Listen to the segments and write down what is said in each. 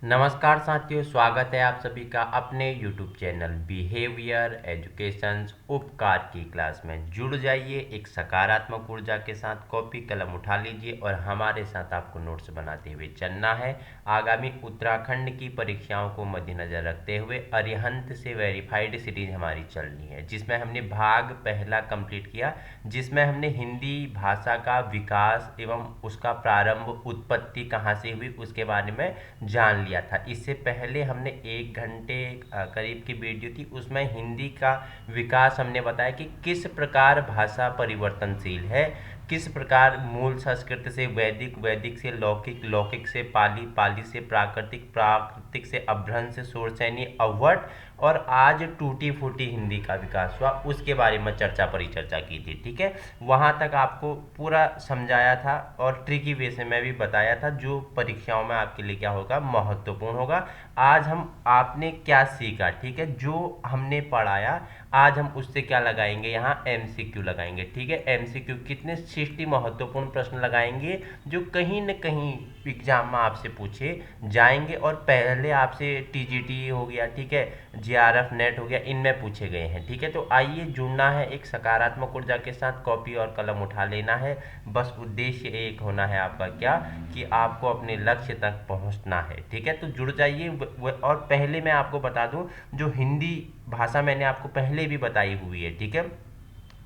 नमस्कार साथियों, स्वागत है आप सभी का अपने YouTube चैनल बिहेवियर एजुकेशंस उपकार की क्लास में। जुड़ जाइए एक सकारात्मक ऊर्जा के साथ, कॉपी कलम उठा लीजिए और हमारे साथ आपको नोट्स बनाते हुए चलना है। आगामी उत्तराखंड की परीक्षाओं को मद्देनज़र रखते हुए अरिहंत से वेरीफाइड सीरीज हमारी चलनी है, जिसमें हमने भाग पहला कंप्लीट किया, जिसमें हमने हिंदी भाषा का विकास एवं उसका प्रारंभ, उत्पत्ति कहाँ से हुई उसके बारे में जान लिया था। इससे पहले हमने 1 घंटे करीब की वीडियो थी, उसमें हिंदी का विकास हमने बताया कि किस प्रकार भाषा परिवर्तनशील है, किस प्रकार मूल संस्कृत से वैदिक, वैदिक से लौकिक, लौकिक से पाली, पाली से प्राकृतिक, प्राकृतिक से अभ्रंश, शोरसैनी, अवट और आज टूटी फूटी हिंदी का विकास हुआ, उसके बारे में चर्चा परिचर्चा की थी। ठीक है, वहाँ तक आपको पूरा समझाया था और ट्रिकी वे से मैं भी बताया था, जो परीक्षाओं में आपके लिए क्या होगा, महत्वपूर्ण होगा। आज हम आपने क्या सीखा, ठीक है, जो हमने पढ़ाया आज हम उससे क्या लगाएंगे, यहाँ एमसीक्यू लगाएंगे। ठीक है, एमसीक्यू कितने 60 महत्वपूर्ण प्रश्न लगाएंगे जो कहीं न कहीं एग्जाम में आपसे पूछे जाएंगे और पहले आपसे टीजीटी हो गया, ठीक है, जीआरएफ नेट हो गया, इनमें पूछे गए हैं। ठीक है, तो आइए जुड़ना है एक सकारात्मक ऊर्जा के साथ, कॉपी और कलम उठा लेना है। बस उद्देश्य एक होना है आपका, क्या कि आपको अपने लक्ष्य तक पहुंचना है। ठीक है, तो जुड़ जाइए। और पहले मैं आपको बता दूं, जो हिंदी भाषा मैंने आपको पहले भी बताई हुई है, ठीक है,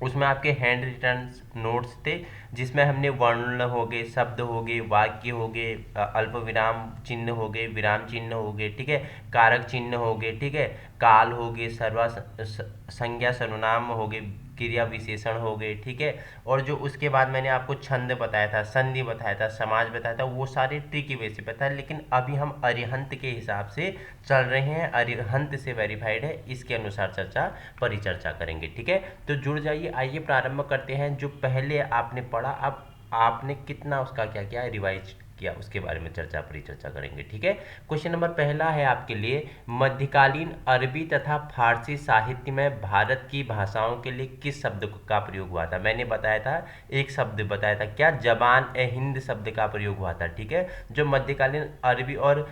उसमें आपके हैंड रिटन नोट्स थे, जिसमें हमने वर्ण हो गए, शब्द हो गए, वाक्य हो गए, अल्प विराम चिन्ह हो गए, विराम चिन्ह हो गए, ठीक है, कारक चिन्ह हो गए, ठीक है, काल हो गए, सर्वा संज्ञा सर्वनाम हो गए, क्रिया विशेषण हो गए, ठीक है, और जो उसके बाद मैंने आपको छंद बताया था, संधि बताया था, समाज बताया था, वो सारे ट्रिकी वे से बताया। लेकिन अभी हम अरिहंत के हिसाब से चल रहे हैं, अरिहंत से वेरीफाइड है, इसके अनुसार चर्चा परिचर्चा करेंगे। ठीक है, तो जुड़ जाइए। आइए प्रारंभ करते हैं। जो पहले आपने पढ़ा, अब आपने कितना उसका क्या किया, रिवाइज किया, उसके बारे में चर्चा परिचर्चा करेंगे। ठीक है, क्वेश्चन नंबर पहला है आपके लिए, मध्यकालीन अरबी तथा फारसी साहित्य में भारत की भाषाओं के लिए किस शब्द का प्रयोग हुआ था। मैंने बताया था, एक शब्द बताया था, क्या, जबान ए हिंद शब्द का प्रयोग हुआ था। ठीक है, जो मध्यकालीन अरबी और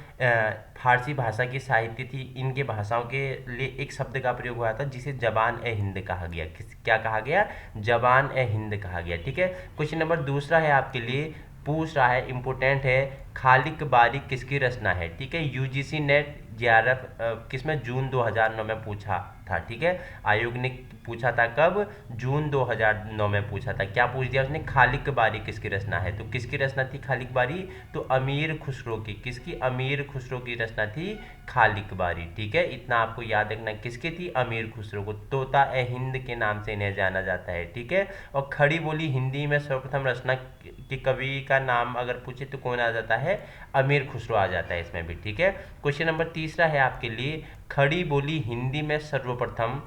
फारसी भाषा की साहित्य थी, इनके भाषाओं के लिए एक शब्द का प्रयोग हुआ था, जिसे जबान ए हिंद कहा गया। क्या कहा गया, जबान ए हिंद कहा गया। ठीक है, क्वेश्चन नंबर दूसरा है आपके लिए, पूछ रहा है, इंपोर्टेंट है, खालिक बारी किसकी रचना है। ठीक है, यूजीसी नेट जेआरएफ किसमें, जून 2009 में पूछा था। ठीक है, आयोग ने पूछा था, कब, जून 2009 में पूछा था। क्या पूछ दिया उसने, खालिक बारी किसकी रचना है। तो किसकी रचना थी खालिक बारी, तो अमीर खुसरो की। किसकी, अमीर खुसरो की रचना थी खालिक बारी। ठीक है, इतना आपको याद रखना, किसकी थी, अमीर खुसरो को। तोता ए हिंद के नाम से इन्हें जाना जाता है। ठीक है, और खड़ी बोली हिंदी में सर्वप्रथम रचना कि कवि का नाम अगर पूछे तो कौन आ जाता है, अमीर खुसरो आ जाता है इसमें भी। ठीक है, क्वेश्चन नंबर तीसरा है आपके लिए, खड़ी बोली हिंदी में सर्वप्रथम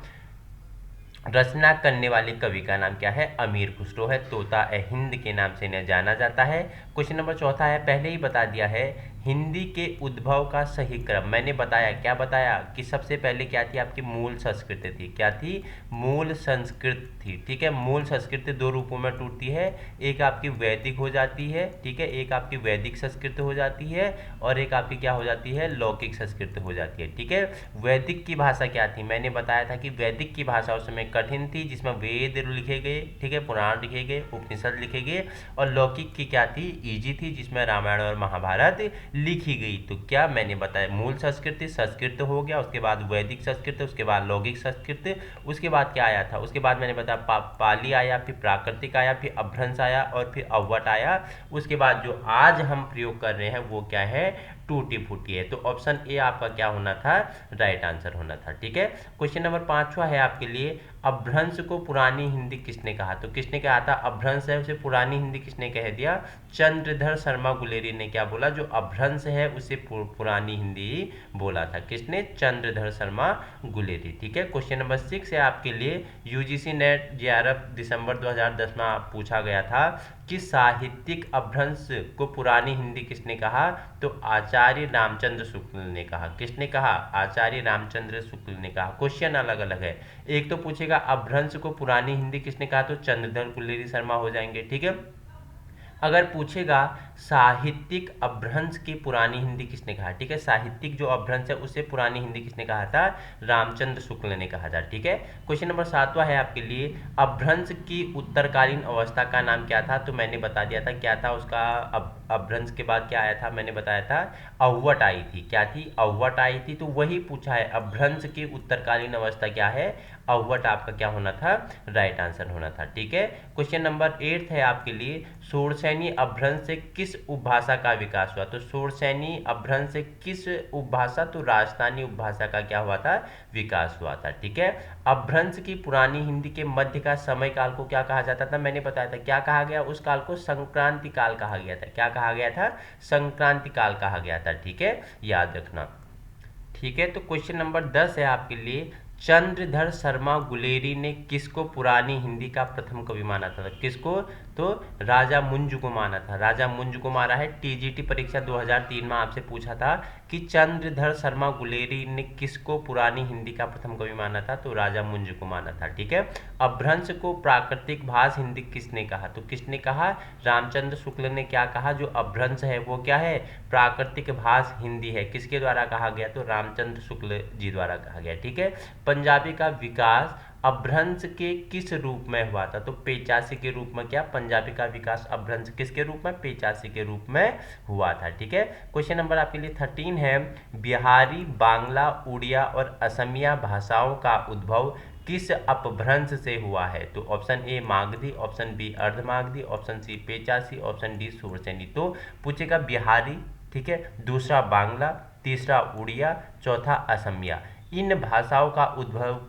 रचना करने वाले कवि का नाम क्या है, अमीर खुसरो है। तोता ए हिंद के नाम से इन्हें जाना जाता है। क्वेश्चन नंबर चौथा है, पहले ही बता दिया है, हिंदी के उद्भव का सही क्रम। मैंने बताया, क्या बताया, कि सबसे पहले क्या थी आपकी, मूल संस्कृत थी। क्या थी, मूल संस्कृत थी। ठीक है, मूल संस्कृत दो रूपों में टूटती है, एक आपकी वैदिक हो जाती है, ठीक है, एक आपकी वैदिक संस्कृत हो जाती है और एक आपकी क्या हो जाती है, लौकिक संस्कृत हो जाती है। ठीक है, वैदिक की भाषा क्या थी, मैंने बताया था कि वैदिक की भाषा उस समय कठिन थी, जिसमें वेद लिखे गए, ठीक है, पुराण लिखे गए, उपनिषद लिखे गए, और लौकिक की क्या थी, इजी थी, जिसमें रामायण और महाभारत लिखी गई। तो क्या मैंने बताया, मूल संस्कृत संस्कृत हो गया, उसके बाद वैदिक संस्कृत, उसके बाद लौकिक संस्कृत, उसके बाद क्या आया था, उसके बाद मैंने बताया पाली आया, फिर प्राकृतिक आया, फिर अभ्रंश आया और फिर अवट आया। उसके बाद जो आज हम प्रयोग कर रहे हैं वो क्या है, टूटी फूटी है। तो ऑप्शन ए आपका क्या होना था, राइट आंसर होना था। ठीक है, क्वेश्चन नंबर पांचवा है आपके लिए, अभ्रंश को पुरानी हिंदी किसने कहा। तो किसने कहा था, अभ्रंश है उसे पुरानी हिंदी किसने कह दिया, चंद्रधर शर्मा गुलेरी ने क्या बोला, जो अभ्रंश है उसे पुरानी हिंदी बोला था। किसने, चंद्रधर शर्मा गुलेरी। ठीक है, क्वेश्चन नंबर 6 है आपके लिए, यूजीसी नेट जेआरएफ दिसंबर 2010 में पूछा गया था कि साहित्यिक अभ्रंश को पुरानी हिंदी किसने कहा। तो आचार्य रामचंद्र शुक्ल ने कहा। किसने कहा, आचार्य रामचंद्र शुक्ल ने कहा। क्वेश्चन अलग अलग है, एक तो पूछेगा अभ्रंश को पुरानी हिंदी किसने कहा, तो चंद्रधर गुलेरी शर्मा हो जाएंगे। ठीक है, अगर पूछेगा साहित्यिक अपभ्रंश की पुरानी हिंदी किसने कहा, ठीक है। साहित्यिक जो अपभ्रंश है उसे पुरानी हिंदी किसने कहा था, रामचंद्र शुक्ल ने कहा था, ठीक है। क्वेश्चन नंबर 7वां है आपके लिए, अपभ्रंश की उत्तरकालीन अवस्था का नाम क्या था, तो मैंने बता दिया था क्या था उसका। अपभ्रंश के बाद क्या आया था, मैंने बताया था अव्वट आई थी, क्या थी, अव्वट आई थी। तो वही पूछा है, अपभ्रंश की उत्तरकालीन अवस्था क्या है, अव्वट आपका क्या होना था, राइट आंसर होना था, ठीक है। क्वेश्चन नंबर 8 है आपके लिए, शूरसेनी अपभ्रंश से किस उपभाषा का विकास हुआ, तो शूरसेनी अपभ्रंश से किस उपभाषा, तो राजस्थानी उपभाषा का क्या हुआ था, विकास हुआ था, ठीक है। अपभ्रंश की पुरानी हिंदी के मध्य का समय काल को क्या कहा जाता था, मैंने बताया था क्या कहा गया, उस काल को संक्रांति काल कहा गया था, क्या कहा गया था, संक्रांति काल कहा गया था, ठीक है, याद रखना, ठीक है। तो क्वेश्चन नंबर 10 है आपके लिए, चंद्रधर शर्मा गुलेरी ने किसको पुरानी हिंदी का प्रथम कवि माना था, किसको, तो राजा मुंज को माना था, राजा मुंज को मारा है। टीजीटी परीक्षा 2003 में आपसे पूछा था कि चंद्रधर शर्मा गुलेरी ने किसको पुरानी हिंदी का प्रथम कवि माना था, तो राजा मुंज को माना था, ठीक है। अपभ्रंश को प्राकृतिक भाष हिंदी किसने कहा, तो किसने कहा, रामचंद्र शुक्ल ने क्या कहा, जो अपभ्रंश है वो क्या है, प्राकृतिक भाष हिंदी है, किसके द्वारा कहा गया, तो रामचंद्र शुक्ल जी द्वारा कहा गया, ठीक है। पंजाबी का विकास अपभ्रंश के किस रूप में हुआ था, तो पेचासी के रूप में, क्या, पंजाबी का विकास अपभ्रंश किसके रूप में, पेचासी के रूप में हुआ था, ठीक है। क्वेश्चन नंबर आपके लिए 13 है, बिहारी, बांग्ला, उड़िया और असमिया भाषाओं का उद्भव किस अपभ्रंश से हुआ है, तो option A Magadhi, option B Ardhamagadhi, option C पेचासी, ऑप्शन डी शूरसेनी। तो पूछेगा बिहारी, ठीक है, दूसरा बांग्ला, तीसरा उड़िया, चौथा असमिया। इन भाषाओं का उद्भव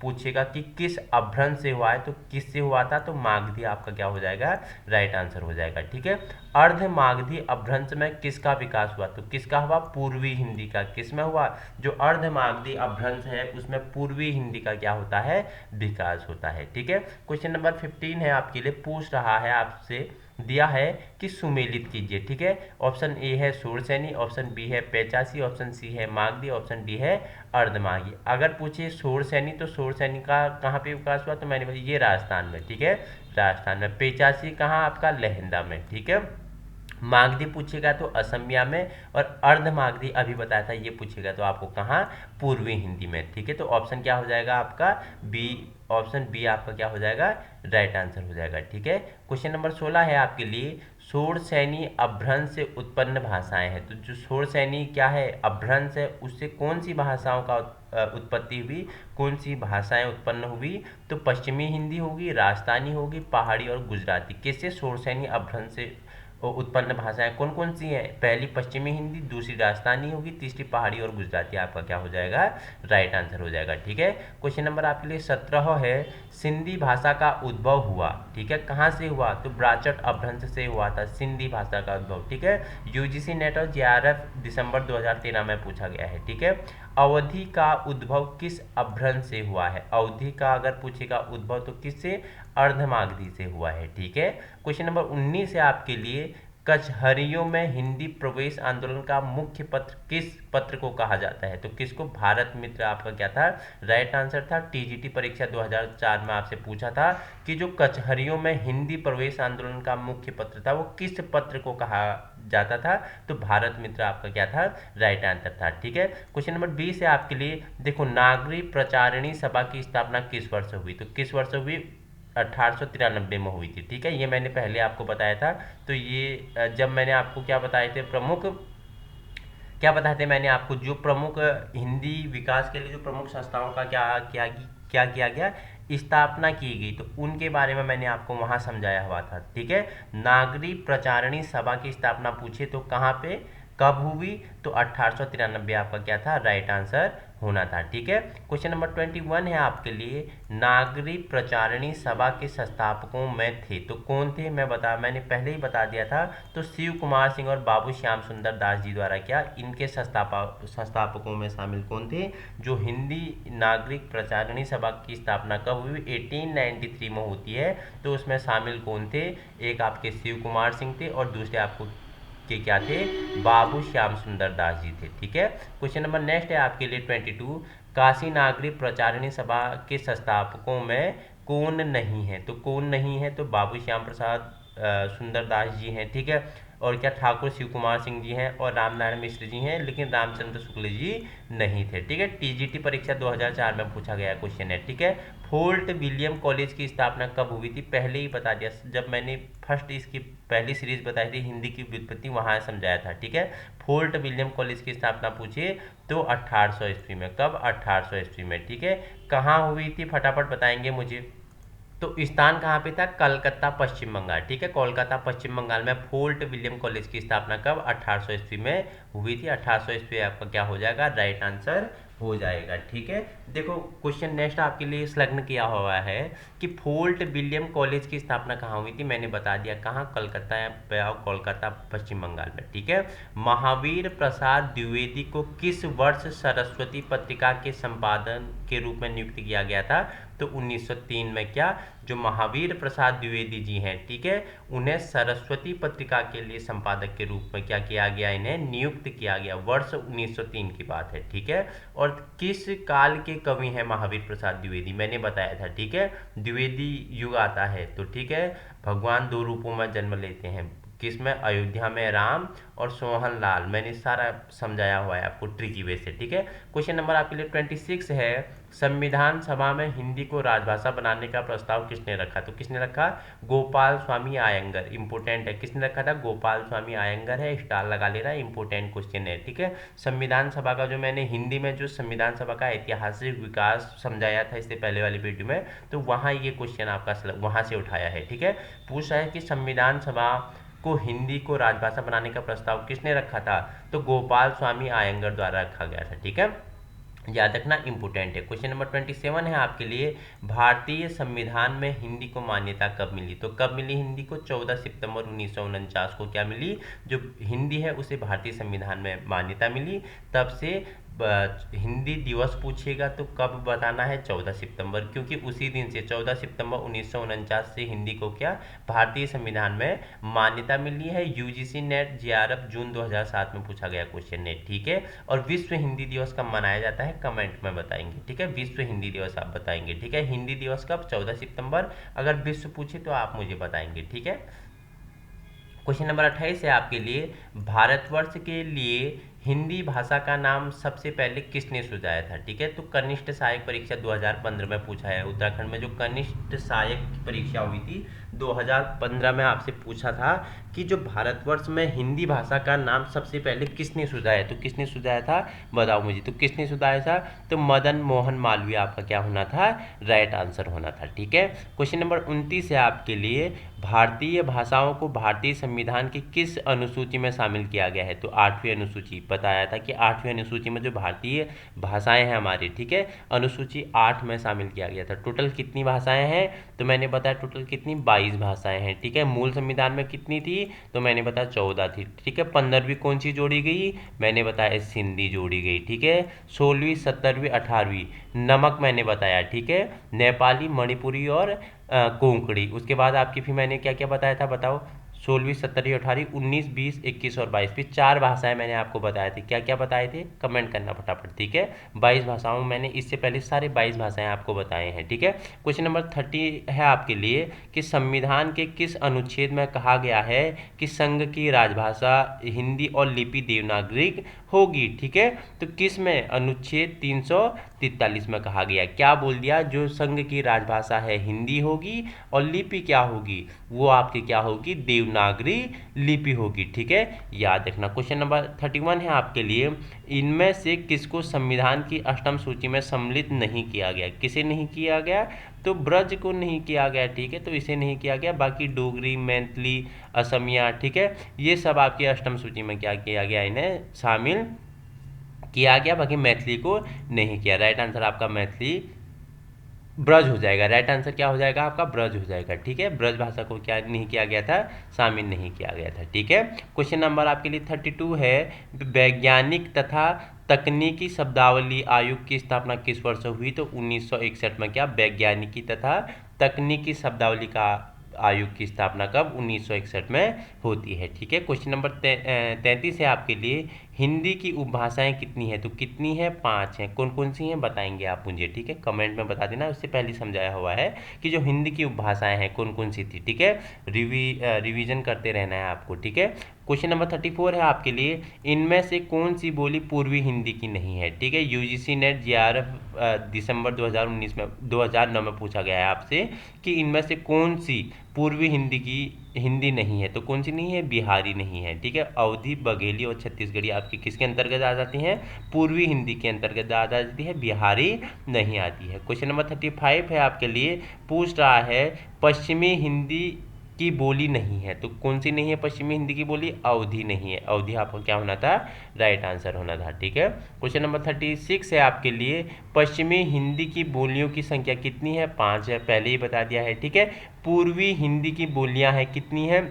पूछेगा कि किस अपभ्रंश से हुआ है, तो किससे हुआ था, तो मागधी आपका क्या हो जाएगा, राइट आंसर हो जाएगा, ठीक है। अर्ध मागधी अपभ्रंश में किसका विकास हुआ, तो किसका हुआ, पूर्वी हिंदी का, किसमें हुआ, जो अर्ध मागधी अपभ्रंश है उसमें पूर्वी हिंदी का क्या होता है, विकास होता है, ठीक है। क्वेश्चन नंबर 15 है आपके लिए, पूछ रहा है आपसे, दिया है कि सुमेलित कीजिए, ठीक है। ऑप्शन ए है शूरसेनी, ऑप्शन बी है पेचासी, ऑप्शन सी है मागधी, ऑप्शन डी है अर्धमागधी। अगर पूछे शूरसेनी, तो शूरसेनी का कहाँ पे विकास हुआ, तो मैंने बताया ये राजस्थान में, ठीक है, राजस्थान में। पेचासी कहाँ आपका, लहंदा में, ठीक है। मागधी पूछेगा तो असमिया में, और अर्धमागधी अभी बताया था ये पूछेगा तो आपको कहाँ, पूर्वी हिंदी में, ठीक है। तो ऑप्शन क्या हो जाएगा आपका, बी, ऑप्शन बी आपका क्या हो जाएगा, राइट आंसर हो जाएगा, ठीक है। क्वेश्चन नंबर 16 है आपके लिए, शूरसेनी अपभ्रंश से उत्पन्न भाषाएं हैं, तो जो शूरसेनी क्या है, अपभ्रंश है, उससे कौन सी भाषाओं का उत्पत्ति हुई, कौन सी भाषाएं उत्पन्न हुई, तो पश्चिमी हिंदी होगी, राजस्थानी होगी, पहाड़ी और गुजराती। किससे, शूरसेनी अपभ्रंश से उत्पन्न भाषाएं कौन कौन सी हैं, पहली पश्चिमी हिंदी, दूसरी राजस्थानी होगी, तीसरी पहाड़ी और गुजराती, आपका क्या हो जाएगा, राइट आंसर हो जाएगा, ठीक है। क्वेश्चन नंबर आपके लिए 17 है, सिंधी भाषा का उद्भव हुआ, ठीक है, कहाँ से हुआ, तो ब्राचट अपभ्रंश से हुआ था सिंधी भाषा का उद्भव, ठीक है। यूजीसी नेट और जेआरएफ दिसंबर 2013 में पूछा गया है, ठीक है। अवधि का उद्भव किस अपभ्रंश से हुआ है, अवधि का अगर पूछेगा उद्भव तो किससे, अर्धमागधी से हुआ है, ठीक है। क्वेश्चन नंबर 19 है आपके लिए, कचहरियों में हिंदी प्रवेश आंदोलन का मुख्य पत्र किस पत्र को कहा जाता है, तो किसको, भारत मित्र आपका क्या था, राइट आंसर था। टीजीटी परीक्षा 2004 में आपसे पूछा था कि जो कचहरियों में हिंदी प्रवेश आंदोलन का मुख्य पत्र था वो किस पत्र को कहा जाता था, तो भारत मित्र आपका क्या था, राइट आंसर था, ठीक है। क्वेश्चन नंबर 20 है आपके लिए, देखो नागरिक प्रचारिणी सभा की स्थापना किस वर्ष हुई, तो किस वर्ष हुई, 1893 में हुई थी, ठीक है, ये मैंने पहले आपको बताया था। तो ये जब मैंने आपको क्या बताए थे, प्रमुख क्या बताए थे मैंने आपको, जो प्रमुख हिंदी विकास के लिए जो प्रमुख संस्थाओं का क्या किया गया, स्थापना की गई, तो उनके बारे में मैंने आपको वहाँ समझाया हुआ था, ठीक है। नागरिक प्रचारिणी सभा की स्थापना पूछे तो कहाँ पे, कब हुई, तो 1893 आपका क्या था, राइट आंसर होना था, ठीक है। क्वेश्चन नंबर 21 है आपके लिए, नागरिक प्रचारिणी सभा के संस्थापकों में थे, तो कौन थे, मैंने पहले ही बता दिया था, तो शिव कुमार सिंह और बाबू श्याम सुंदर दास जी द्वारा क्या, इनके संस्थापकों में शामिल कौन थे, जो हिंदी नागरिक प्रचारिणी सभा की स्थापना कब हुई, 1893 में होती है, तो उसमें शामिल कौन थे, एक आपके शिव कुमार सिंह थे और दूसरे आपको के क्या थे, बाबू श्याम सुंदर दास जी थे, ठीक है। क्वेश्चन नंबर नेक्स्ट है आपके लिए 22, काशी नागरिक प्रचारिणी सभा के संस्थापकों में कौन नहीं है, तो कौन नहीं है, तो बाबू श्याम प्रसाद सुंदर दास जी हैं, ठीक है। और क्या ठाकुर शिव कुमार सिंह जी हैं और रामनारायण मिश्र जी हैं, लेकिन रामचंद्र शुक्ल जी नहीं थे। ठीक है, टीजीटी परीक्षा 2004 में पूछा गया क्वेश्चन है। ठीक है, फोर्ट विलियम कॉलेज की स्थापना कब हुई थी, पहले ही बता दिया जब मैंने फर्स्ट इसकी पहली सीरीज बताई थी हिंदी की व्युत्पत्ति, वहाँ समझाया था। ठीक है, फोर्ट विलियम कॉलेज की स्थापना पूछे तो 1800 ईस्वी में। कब? 1800 ईस्वी में। ठीक है, कहाँ हुई थी फटाफट बताएंगे मुझे। तो स्थान कहाँ पे था? कलकत्ता पश्चिम बंगाल। ठीक है, कोलकाता पश्चिम बंगाल में फोर्ट विलियम कॉलेज की स्थापना कब? 1800 ईस्वी में हुई थी। 1800 ईस्वी आपका क्या हो जाएगा? राइट आंसर हो जाएगा। ठीक है, देखो क्वेश्चन नेक्स्ट आपके लिए संलग्न किया हुआ है कि फोर्ट विलियम कॉलेज की स्थापना कहाँ हुई थी। मैंने बता दिया कहाँ, कलकत्ता या कोलकाता पश्चिम बंगाल में। ठीक है, महावीर प्रसाद द्विवेदी को किस वर्ष सरस्वती पत्रिका के संपादन के रूप में नियुक्त किया गया था? तो 1903 में। क्या? जो महावीर प्रसाद द्विवेदी जी हैं, ठीक है, उन्हें सरस्वती पत्रिका के लिए संपादक के रूप में क्या किया गया? इन्हें नियुक्त किया गया। वर्ष 1903 की बात है। ठीक है, और किस काल के कवि हैं महावीर प्रसाद द्विवेदी? मैंने बताया था। ठीक है, द्विवेदी युग आता है तो ठीक है, भगवान दो रूपों में जन्म लेते हैं। किसमें? अयोध्या में राम और सोहन लाल। मैंने सारा समझाया हुआ है आपको ट्रिकी वे से। ठीक है, क्वेश्चन नंबर आपके लिए 26 है, संविधान सभा में हिंदी को राजभाषा बनाने का प्रस्ताव किसने रखा? तो किसने रखा? गोपाल स्वामी आयंगर। इंपोर्टेंट है, किसने रखा था? गोपाल स्वामी आयंगर है। स्टार लगा लेना, इंपोर्टेंट क्वेश्चन है। ठीक है, संविधान सभा का जो मैंने हिंदी में जो संविधान सभा का ऐतिहासिक विकास समझाया था इससे पहले वाली वीडियो में, तो वहाँ ये क्वेश्चन आपका वहाँ से उठाया है। ठीक है, पूछा है कि संविधान सभा को हिंदी को राजभाषा बनाने का प्रस्ताव किसने रखा था? तो गोपाल स्वामी आयंगर द्वारा रखा गया था। ठीक है, याद रखना, इंपोर्टेंट है। क्वेश्चन नंबर 27 है आपके लिए, भारतीय संविधान में हिंदी को मान्यता कब मिली? तो कब मिली हिंदी को? 14 सितंबर 1949 को क्या मिली? जो हिंदी है उसे भारतीय संविधान में मान्यता मिली। तब से हिंदी दिवस पूछेगा तो कब बताना है? 14 सितंबर, क्योंकि उसी दिन से 14 सितंबर 1949 से हिंदी को क्या भारतीय संविधान में मान्यता मिली है। यूजीसी नेट जेआरएफ जून 2007 में पूछा गया क्वेश्चन है। ठीक है, और विश्व हिंदी दिवस कब मनाया जाता है? कमेंट में बताएंगे। ठीक है, विश्व हिंदी दिवस आप बताएंगे। ठीक है, हिंदी दिवस कब? 14 सितंबर। अगर विश्व पूछे तो आप मुझे बताएंगे। ठीक है, क्वेश्चन नंबर 28 है आपके लिए, भारतवर्ष के लिए हिंदी भाषा का नाम सबसे पहले किसने सुझाया था? ठीक है, तो कनिष्ठ सहायक परीक्षा 2015 में पूछा है। उत्तराखंड में जो कनिष्ठ सहायक की परीक्षा हुई थी 2015 में आपसे पूछा था कि जो भारतवर्ष में हिंदी भाषा का नाम सबसे पहले किसने सुझाया? तो किसने सुझाया था? बताओ मुझे। तो किसने सुझाया था? तो मदन मोहन मालवीय आपका क्या होना था? राइट आंसर होना था। ठीक है, क्वेश्चन नंबर 29 है आपके लिए, भारतीय भाषाओं को भारतीय संविधान की किस अनुसूची में शामिल किया गया है? तो 8वीं अनुसूची। बताया था कि 8वीं अनुसूची में जो भारतीय भाषाएं हैं हमारी, ठीक है, अनुसूची 8 में शामिल किया गया था। टोटल कितनी भाषाएं हैं? तो मैंने बताया टोटल कितनी? 22 भाषाएं हैं। ठीक है, मूल संविधान में कितनी थी? तो मैंने बताया 14 थी। ठीक है, 15वीं कौन सी जोड़ी गई? मैंने बताया सिंधी जोड़ी गई। ठीक है, 16वीं 17वीं 18वीं नमक मैंने बताया। ठीक है, नेपाली, मणिपुरी और कोंकणी। उसके बाद आपकी फिर मैंने क्या क्या बताया था? बताओ। 16वीं 17वीं 18वीं 19 20 21 और 22 फिर 4 भाषाएं मैंने आपको बताए थे। क्या क्या बताए थे? कमेंट करना फटाफट। ठीक है, 22 भाषाओं मैंने इससे पहले सारे 22 भाषाएं आपको बताए हैं। ठीक है, क्वेश्चन नंबर 30 है आपके लिए कि संविधान के किस अनुच्छेद में कहा गया है कि संघ की राजभाषा हिंदी और लिपि देवनागरिक होगी? ठीक है, तो किस में? अनुच्छेद 343 में कहा गया। क्या बोल दिया? जो संघ की राजभाषा है हिंदी होगी और लिपि क्या होगी? वो आपकी क्या होगी? देवनागरी लिपि होगी। ठीक है, याद रखना। क्वेश्चन नंबर 31 है आपके लिए, इनमें से किसको संविधान की अष्टम सूची में सम्मिलित नहीं किया गया? किसे नहीं किया गया? तो ब्रज को नहीं किया गया। ठीक है, तो इसे नहीं किया गया। बाकी डोगरी, मैथिली, असमिया, ठीक है, ये सब आपकी अष्टम सूची में क्या किया गया? इन्हें शामिल किया गया। बाकी मैथिली को नहीं किया। राइट आंसर आपका मैथिली ब्रज हो जाएगा। राइट आंसर क्या हो जाएगा आपका? ब्रज हो जाएगा। ठीक है, ब्रज भाषा को क्या नहीं किया गया था? शामिल नहीं किया गया था। ठीक है, क्वेश्चन नंबर आपके लिए 32 है, वैज्ञानिक तथा तकनीकी शब्दावली आयोग की स्थापना किस वर्ष हुई? तो 1961 में। क्या? वैज्ञानिकी तथा तकनीकी शब्दावली का आयोग की स्थापना कब? 1961 में होती है। ठीक है, क्वेश्चन नंबर 33 है आपके लिए, हिंदी की उपभाषाएं कितनी है, तो कितनी है, 5 हैं। कौन कौन सी हैं बताएंगे आप मुझे, ठीक है, कमेंट में बता देना। उससे पहले समझाया हुआ है कि जो हिंदी की उपभाषाएं हैं कौन कौन सी थी, ठीक है। रिवीजन करते रहना है आपको, ठीक है। क्वेश्चन नंबर 34 है आपके लिए, इनमें से कौन सी बोली पूर्वी हिंदी की नहीं है, ठीक है। यूजीसी नेट जेआरएफ दिसंबर 2009 में पूछा गया है आपसे कि इनमें से कौन सी पूर्वी हिंदी नहीं है, तो कौन सी नहीं है, बिहारी नहीं है, ठीक है। अवधी, बघेली और छत्तीसगढ़ी आपकी किसके अंतर्गत आ जाती हैं, पूर्वी हिंदी के अंतर्गत आ जाती है, बिहारी नहीं आती है। क्वेश्चन नंबर 35 है आपके लिए, पूछ रहा है पश्चिमी हिंदी की बोली नहीं है, तो कौन सी नहीं है पश्चिमी हिंदी की बोली, अवधी नहीं है। अवधी आपका क्या होना था, राइट आंसर होना था, ठीक है। क्वेश्चन नंबर 36 है आपके लिए, पश्चिमी हिंदी की बोलियों की संख्या कितनी है, 5 है, पहले ही बता दिया है, ठीक है। पूर्वी हिंदी की बोलियां हैं कितनी है,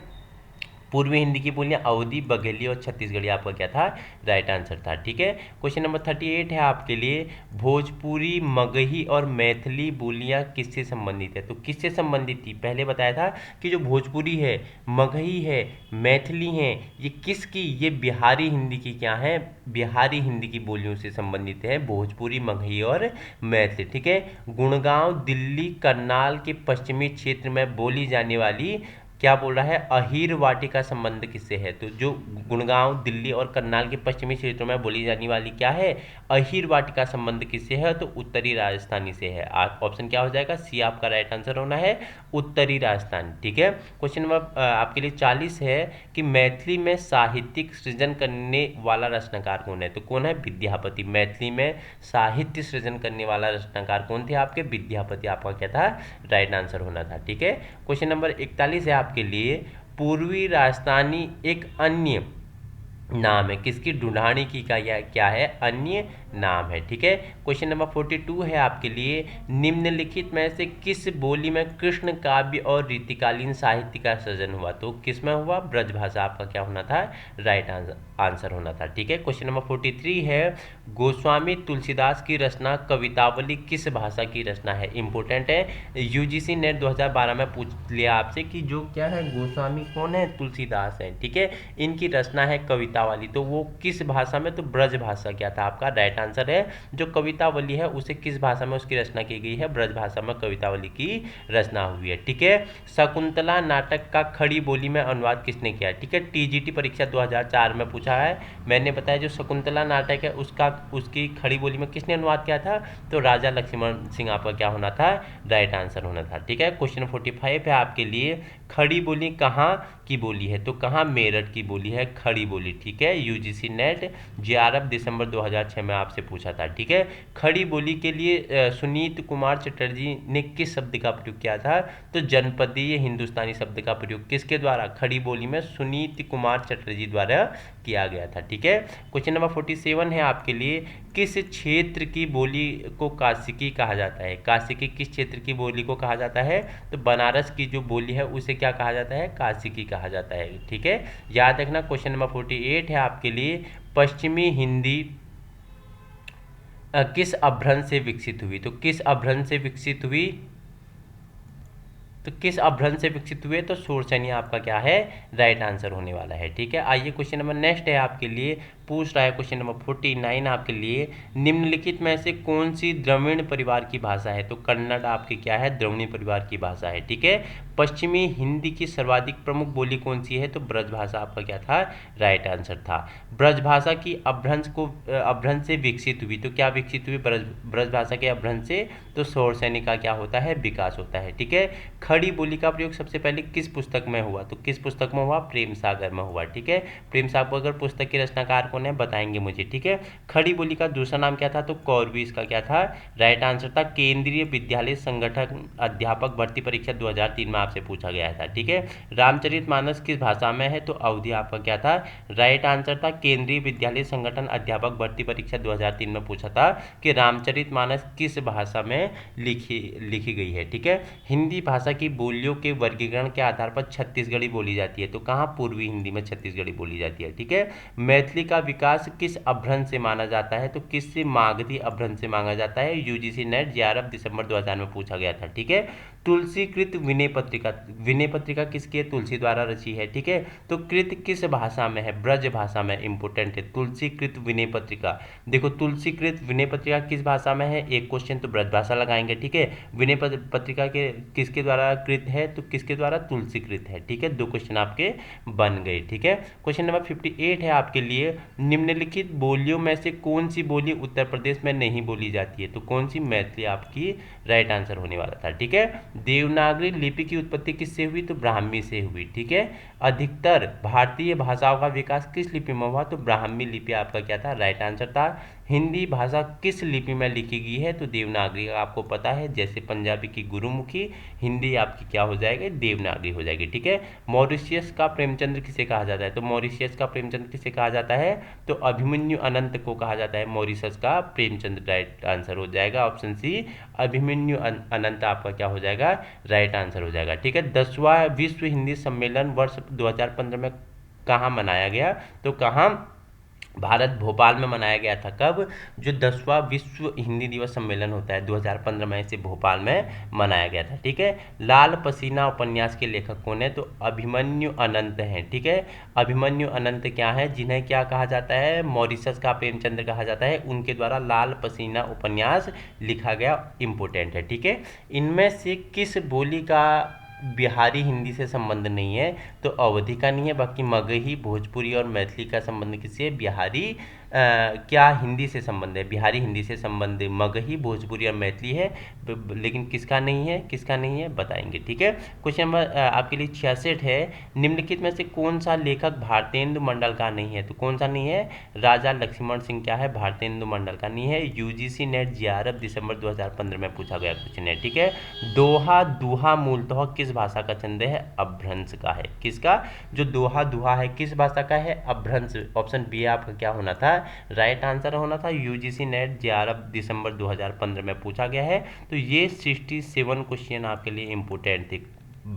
पूर्वी हिंदी की बोलियां अवधी, बघेली और छत्तीसगढ़ी आपका क्या था, राइट आंसर था, ठीक है। क्वेश्चन नंबर 38 है आपके लिए, भोजपुरी, मगही और मैथिली बोलियां किससे संबंधित है, तो किससे संबंधित थी, पहले बताया था कि जो भोजपुरी है, मगही है, मैथिली है, ये किसकी, ये बिहारी हिंदी की क्या है, बिहारी हिंदी की बोलियों से संबंधित है, भोजपुरी, मगही और मैथिली, ठीक है। गुड़गांव, दिल्ली, करनाल के पश्चिमी क्षेत्र में बोली जाने वाली, क्या बोल रहा है, अहीर वाटी का संबंध किससे है, तो जो गुड़गांव, दिल्ली और करनाल के पश्चिमी क्षेत्रों में बोली जाने वाली क्या है, अहीर वाटी का संबंध किससे है, तो उत्तरी राजस्थानी से है। ऑप्शन क्या हो जाएगा, सी आपका राइट आंसर होना है, उत्तरी राजस्थान, ठीक है। क्वेश्चन नंबर आपके लिए 40 है कि मैथिली में साहित्यिक सृजन करने वाला रचनाकार कौन है, तो कौन है, विद्यापति। मैथिली में साहित्य सृजन करने वाला रचनाकार कौन थे आपके, विद्यापति आपका क्या था, राइट आंसर होना था, ठीक है। क्वेश्चन नंबर 41 है आपके लिए, पूर्वी राजस्थानी एक अन्य नाम है किसकी, ढूंढानी की का यह क्या है, अन्य नाम है, ठीक है। क्वेश्चन नंबर 42 है आपके लिए, निम्नलिखित में से किस बोली में कृष्ण काव्य और रीतिकालीन साहित्य का सृजन हुआ, तो किस में हुआ, ब्रजभाषा आपका क्या होना था, राइट आंसर होना था, ठीक है। क्वेश्चन नंबर 43 है, गोस्वामी तुलसीदास की रचना कवितावली किस भाषा की रचना है, इंपॉर्टेंट है, यूजीसी नेट 2012 में पूछ लिया आपसे कि जो क्या है, गोस्वामी कौन है, तुलसीदास है, ठीक है। इनकी रचना है कवितावली, तो वो किस भाषा में, तो ब्रज भाषा क्या था आपका, राइट आंसर है। जो कवितावली है उसे किस भाषा में उसकी रचना की गई है, ब्रज भाषा में कवितावली की रचना हुई है, ठीक है। शकुंतला नाटक का खड़ी बोली में अनुवाद किसने किया, ठीक है। टीजीटी परीक्षा 2004 में पूछा है, मैंने बताया जो शकुंतला नाटक है उसकी खड़ी बोली में किसने अनुवाद किया था, तो राजा लक्ष्मण सिंह आपका क्या होना था, राइट आंसर होना था, ठीक है। क्वेश्चन 45 है आपके लिए, खड़ी बोली कहाँ की बोली है, तो कहाँ, मेरठ की बोली है खड़ी बोली, ठीक है। यूजीसी नेट जेआरएफ दिसंबर 2006 में आपसे पूछा था, ठीक है। खड़ी बोली के लिए सुनीत कुमार चटर्जी ने किस शब्द का प्रयोग किया था, तो जनपदीय हिंदुस्तानी शब्द का प्रयोग किसके द्वारा, खड़ी बोली में सुनीत कुमार चटर्जी द्वारा किया गया था, ठीक है। क्वेश्चन नंबर 47 है आपके लिए, किस क्षेत्र की बोली को काशिकी कहा जाता है, काशिकी किस क्षेत्र की बोली को कहा जाता है, तो बनारस की जो बोली है उसे क्या कहा जाता है, काशिकी कहा जाता है, ठीक है। याद रखना। क्वेश्चन नंबर 48 है आपके लिए, पश्चिमी हिंदी किस अभ्रंश से विकसित हुई, तो किस अभ्रंश से विकसित हुई, तो किस अभ्रंश से विकसित हुए, तो शोरसैनी आपका क्या है, राइट आंसर होने वाला है, ठीक है। आइए क्वेश्चन नंबर नेक्स्ट है आपके लिए, पूछ रहा है क्वेश्चन नंबर 49 आपके लिए, निम्नलिखित में से कौन सी द्रविड़ परिवार की भाषा है, तो कन्नड़ आपकी क्या है, द्रविड़ परिवार की भाषा है, ठीक है। पश्चिमी हिंदी की सर्वाधिक प्रमुख बोली कौन सी है, तो ब्रजभाषा आपका क्या था, राइट आंसर था। ब्रजभाषा की अभ्रंश से विकसित हुई, तो क्या विकसित हुई, ब्रजभाषा के अभ्रंश से, तो शोरसैनी का क्या होता है, विकास होता है, ठीक है। खड़ी बोली का प्रयोग सबसे पहले किस पुस्तक में हुआ, तो किस पुस्तक में हुआ, प्रेम सागर में हुआ, ठीक है। प्रेम सागर पुस्तक के रचनाकार कौन है, बताएंगे मुझे, ठीक है। खड़ी बोली का दूसरा नाम क्या था, तो कौरवी इसका क्या था, राइट आंसर था। केंद्रीय विद्यालय संगठन अध्यापक भर्ती परीक्षा 2003 में आपसे पूछा गया था, ठीक है। रामचरितमानस किस भाषा में है, तो अवधी आपका क्या था, राइट आंसर था। केंद्रीय विद्यालय संगठन अध्यापक भर्ती परीक्षा 2003 में पूछा था कि रामचरितमानस किस भाषा में लिखी गई है, ठीक है। हिंदी भाषा की बोलियों के वर्गीकरण के आधार पर छत्तीसगढ़ी बोली जाती है, तो कहाँ, पूर्वी हिंदी में छत्तीसगढ़ी बोली जाती है, ठीक है। मैथिली का विकास किस अभ्रंश से माना जाता है? तो किस मागधी अभ्रंश से मांगा जाता है? यूजीसी नेट 11 दिसंबर 2000 में पूछा गया था। ठीक है, तुलसीकृत विनय पत्रिका, विनय पत्रिका किसकी है? तुलसी द्वारा रची है। ठीक है, तो कृत किस भाषा में है? ब्रज भाषा में। इंपोर्टेंट है, तुलसीकृत विनय पत्रिका। देखो तुलसीकृत विनय पत्रिका किस भाषा में है? एक क्वेश्चन तो ब्रज भाषा लगाएंगे। ठीक है, विनय पत्रिका के किसके द्वारा कृत है? तो किसके द्वारा? तुलसीकृत है। ठीक है, 2 क्वेश्चन आपके बन गए। ठीक है, क्वेश्चन नंबर 58 है आपके लिए, निम्नलिखित बोलियों में से कौन सी बोली उत्तर प्रदेश में नहीं बोली जाती है? तो कौन सी? मैथिली आपकी राइट आंसर होने वाला था। ठीक है, देवनागरी लिपि की उत्पत्ति किससे हुई? तो ब्राह्मी से हुई। ठीक है, अधिकतर भारतीय भाषाओं का विकास किस लिपि में हुआ? तो ब्राह्मी लिपि आपका क्या था? राइट आंसर था। हिंदी भाषा किस लिपि में लिखी गई है? तो देवनागरी का आपको पता है, जैसे पंजाबी की गुरुमुखी, हिंदी आपकी क्या हो जाएगी? देवनागरी हो जाएगी। ठीक है, मॉरिशियस का प्रेमचंद्र किसे कहा जाता है? तो मॉरिशियस का प्रेमचंद्र किसे कहा जाता है? तो अभिमन्यु अनंत को कहा जाता है मॉरिशस का प्रेमचंद्र। राइट आंसर हो जाएगा ऑप्शन सी, अभिमन्यु अनंत आपका क्या हो जाएगा? राइट आंसर हो जाएगा। ठीक है, 10वां विश्व हिंदी सम्मेलन वर्ष 2015 में कहाँ मनाया गया? तो कहाँ? भारत भोपाल में मनाया गया था। कब? जो 10वां विश्व हिंदी दिवस सम्मेलन होता है 2015 में, इसे भोपाल में मनाया गया था। ठीक है, लाल पसीना उपन्यास के लेखक कौन है? तो अभिमन्यु अनंत हैं। ठीक है, अभिमन्यु अनंत क्या है? जिन्हें क्या कहा जाता है? मॉरिशस का प्रेमचंद्र कहा जाता है। उनके द्वारा लाल पसीना उपन्यास लिखा गया। इंपोर्टेंट है। ठीक है, इनमें से किस बोली का बिहारी हिंदी से संबंध नहीं है? तो अवधी का नहीं है, बाकी मगही, भोजपुरी और मैथिली का संबंध किससे है? बिहारी क्या हिंदी से संबंध है? बिहारी हिंदी से संबंध मगही, भोजपुरी और मैथिली है, लेकिन किसका नहीं है? किसका नहीं है बताएंगे। ठीक है, क्वेश्चन नंबर आपके लिए 66 है, निम्नलिखित में से कौन सा लेखक भारतेंदु मंडल का नहीं है? तो कौन सा नहीं है? राजा लक्ष्मण सिंह क्या है? भारतेंदु मंडल का नहीं है। यूजीसी नेट 11 दिसंबर 2015 में पूछा गया क्वेश्चन है। ठीक है, दोहा दुहा मूलतः किस भाषा का छंद है? अभ्रंश का है। किसका? जो दोहा दुहा है किस भाषा का है? अभ्रंश। ऑप्शन बी आपका क्या होना था? राइट आंसर होना था। यूजीसी नेट 11 दिसंबर 2015 में पूछा गया है। तो ये 67 क्वेश्चन आपके लिए इंपोर्टेंट थे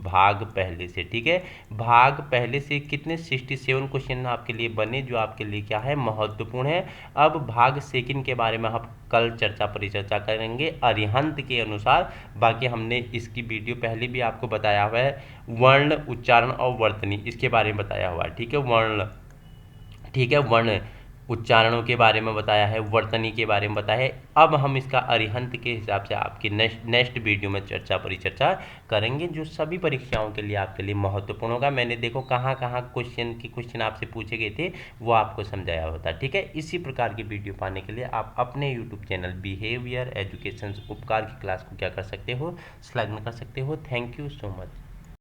भाग पहले से। ठीक है, भाग पहले से कितने? 67 क्वेश्चन आपके लिए बने, जो आपके लिए क्या है? महत्वपूर्ण है। अब भाग सेकंड के बारे में हम कल परिचर्चा करेंगे अरिहंत के अनुसार। बाकी हमने इसकी वीडियो पहले भी आपको बताया हुआ है, वर्ण, उच्चारण और वर्तनी, इसके बारे में बताया हुआ है। ठीक है, वर्ण, ठीक है, वर्ण उच्चारणों के बारे में बताया है, वर्तनी के बारे में बताया है। अब हम इसका अरिहंत के हिसाब से आपकी नेक्स्ट वीडियो में परिचर्चा करेंगे, जो सभी परीक्षाओं के लिए आपके लिए महत्वपूर्ण होगा। मैंने देखो कहाँ कहाँ क्वेश्चन आपसे पूछे गए थे, वो आपको समझाया होता। ठीक है, इसी प्रकार की वीडियो पाने के लिए आप अपने यूट्यूब चैनल बिहेवियर एजुकेशन उपकार की क्लास को क्या कर सकते हो? संलग्न कर सकते हो। Thank you so much.